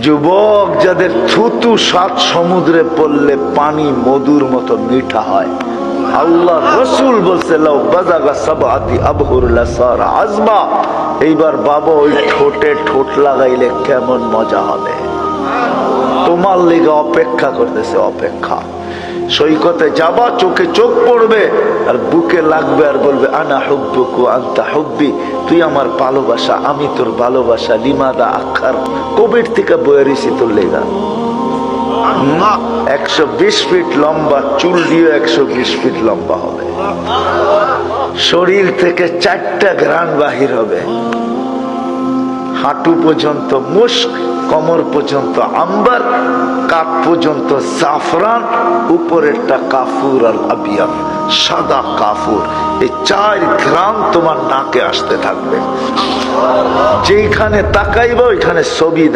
যুবক যাদের থুতু 7 সমুদ্রে পড়লে পানি মধুর মতো মিঠা হয়, আল্লাহ রসুল বলছে লাউ বাজাগা সাবাতি আবহুর লাসার আজমা। এইবার বাবা ওই ঠোঁটে ঠোঁট লাগাইলে কেমন মজা হবে। তোমার লেগে অপেক্ষা করতেছে, অপেক্ষা। সৈকতে যাবা, চোখে চোখ পড়বে আর বুকে লাগবে আর বলবে আনা হুব্বুকু আনতা হুব্বি, তুই আমার ভালোবাসা আমি তোর ভালোবাসা। লিমাদা আখার, কোভিড থেকে বয়ে রয়েছি তোর লেগা। 120 ফিট লম্বা, চুল দিয়ে 120 ফিট লম্বা হবে। শরীর থেকে 4টা ঘ্রাণ বাহির হবে। হাঁটু পর্যন্ত মুস্ক, কোমর পর্যন্ত আম্বার, কাপ পর্যন্ত জাফরান, উপরেরটা কাফুর আল আবিয়াদ, সাদা কাফুর। এই 4 ঘ্রাণ তোমার নাকে আসতে থাকবে। যেখানে তাকাইবা ওইখানে ছবি